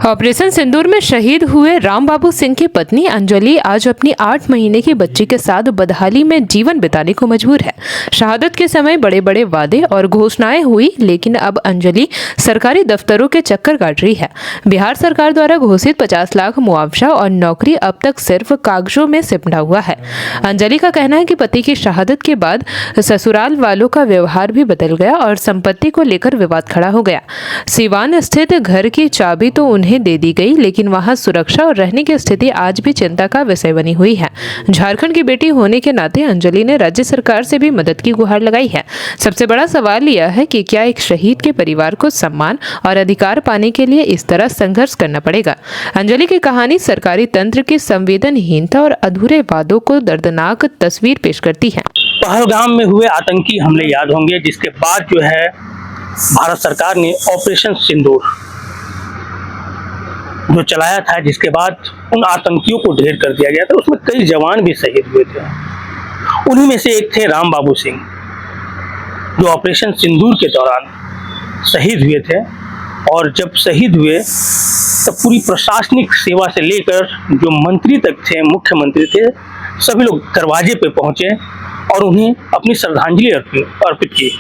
Operation सिंदूर में शहीद हुए रामबाबू सिंह की पत्नी अंजलि आज अपनी 8 महीने की बच्ची के साथ बदहाली में जीवन बिताने को मजबूर है। शहादत के समय बड़े बड़े वादे और घोषणाएं हुई, लेकिन अब अंजलि सरकारी दफ्तरों के चक्कर काट रही है। बिहार सरकार द्वारा घोषित 50 लाख मुआवजा और नौकरी अब तक सिर्फ कागजों में सिमटा हुआ है। अंजलि का कहना है कि पति की शहादत के बाद ससुराल वालों का व्यवहार भी बदल गया और संपत्ति को लेकर विवाद खड़ा हो गया। सीवान स्थित घर की चाबी तो उन्हें दे दी गई, लेकिन वहां सुरक्षा और रहने की स्थिति आज भी चिंता का विषय बनी हुई है। झारखंड की बेटी होने के नाते अंजलि ने राज्य सरकार से भी मदद की गुहार लगाई है। सबसे बड़ा सवाल यह है कि क्या एक शहीद के परिवार को सम्मान और अधिकार पाने के लिए इस तरह संघर्ष करना पड़ेगा। अंजलि की कहानी सरकारी तंत्र की संवेदनहीनता और अधूरे वादों को दर्दनाक तस्वीर पेश करती है। पहलगाम में हुए आतंकी हमले याद होंगे, जिसके बाद जो है भारत सरकार ने ऑपरेशन सिंदूर जो चलाया था, जिसके बाद उन आतंकियों को ढेर कर दिया गया था। उसमें कई जवान भी शहीद हुए थे। उन्हीं में से एक थे रामबाबू सिंह, जो ऑपरेशन सिंदूर के दौरान शहीद हुए थे। और जब शहीद हुए तब पूरी प्रशासनिक सेवा से लेकर जो मंत्री तक थे, मुख्यमंत्री थे, सभी लोग दरवाजे पे पहुंचे और उन्हें अपनी श्रद्धांजलि अर्पित की।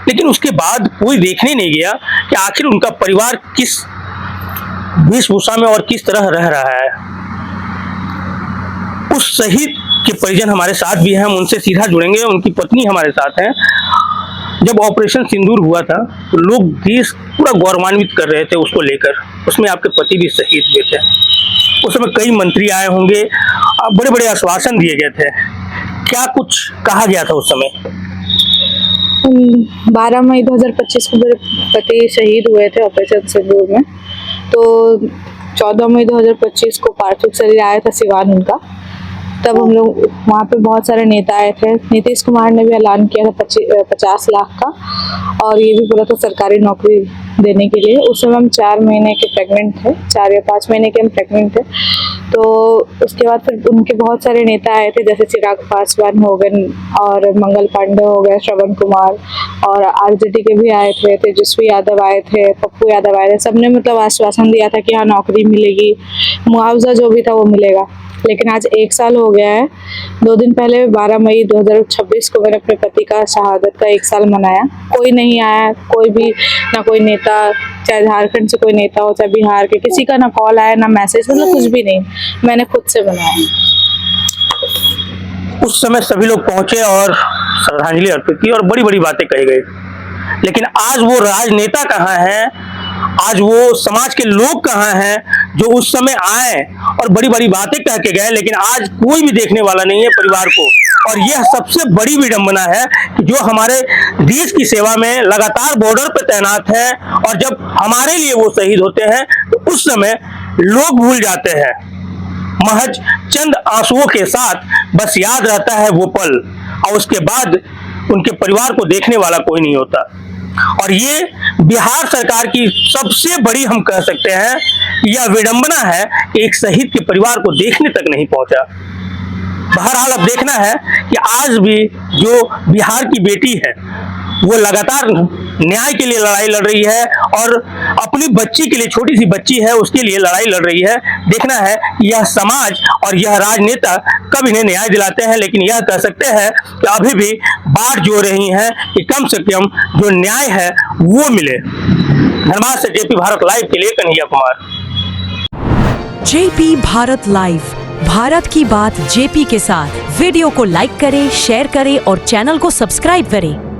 लेकिन उसके बाद कोई देखने नहीं गया कि आखिर उनका परिवार किस वेशभूषा में और किस तरह रह रहा है। उस शहीद के परिजन हमारे साथ भी हैं, हम उनसे सीधा जुड़ेंगे। उनकी पत्नी हमारे साथ हैं। जब ऑपरेशन सिंदूर हुआ था तो लोग देश पूरा गौरवान्वित कर रहे थे उसको लेकर। उसमें आपके पति भी शहीद हुए थे। उस समय कई मंत्री आए होंगे, बड़े बड़े आश्वासन दिए गए थे। क्या कुछ कहा गया था उस समय? 12 मई 2025 को मेरे पति शहीद हुए थे ऑपरेशन सिंदूर में। तो 14 मई 2025 को पार्थिव शरीर आया था सिवान उनका। तब हम लोग वहाँ पे बहुत सारे नेता आए थे। नीतीश कुमार ने भी ऐलान किया था 50 लाख का, और ये भी बोला था सरकारी नौकरी देने के लिए। उस समय हम 4 महीने के प्रेग्नेंट थे, 4 या 5 महीने के हम प्रेग्नेंट थे। तो उसके बाद फिर उनके बहुत सारे नेता आए थे, जैसे चिराग पासवान हो गए और मंगल पांडे हो गए, श्रवण कुमार, और आरजेडी के भी आए थे, तेजस्वी यादव आए थे, पप्पू यादव आए थे। सबने मतलब आश्वासन दिया था कि हाँ नौकरी मिलेगी, मुआवजा जो भी था वो मिलेगा। लेकिन आज 1 साल हो गया है। 2 दिन पहले 12 मई 2026 को मैंने अपने पति का शहादत का 1 साल मनाया। कोई नहीं आया, कोई भी ना, कोई नेता, चाहे झारखंड से कोई नेता हो, चाहे बिहार के, किसी का ना कॉल आया ना मैसेज, मतलब कुछ भी नहीं। मैंने खुद से बनाया। उस समय सभी लोग पहुंचे और श्रद्धांजलि अर्पित की और बड़ी बड़ी बातें कही गई। लेकिन आज वो राजनेता कहाँ हैं? आज वो समाज के लोग कहाँ हैं जो उस समय आए और बड़ी बड़ी बातें कह के गए? लेकिन आज कोई भी देखने वाला नहीं है परिवार को। और यह सबसे बड़ी विडंबना है कि जो हमारे देश की सेवा में लगातार बॉर्डर पर तैनात है, और जब हमारे लिए वो शहीद होते हैं तो उस समय लोग भूल जाते हैं। महज चंद आंसुओं के साथ बस याद रहता है वो पल, और उसके बाद उनके परिवार को देखने वाला कोई नहीं होता। और ये बिहार सरकार की सबसे बड़ी, हम कह सकते हैं, यह विडंबना है कि एक शहीद के परिवार को देखने तक नहीं पहुंचा। बहरहाल अब देखना है कि आज भी जो बिहार की बेटी है वो लगातार न्याय के लिए लड़ाई लड़ रही है, और अपनी बच्ची के लिए, छोटी सी बच्ची है, उसके लिए लड़ाई लड़ रही है। देखना है कि यह समाज और यह राजनेता कब इन्हें न्याय दिलाते हैं। लेकिन यह कह सकते हैं कि अभी भी बाट जो रही हैं कि कम से कम जो न्याय है वो मिले। धनबाद से जेपी भारत लाइव के लिए कन्हैया कुमार। जेपी भारत लाइव, भारत की बात जेपी के साथ। वीडियो को लाइक करें, शेयर करें और चैनल को सब्सक्राइब करें।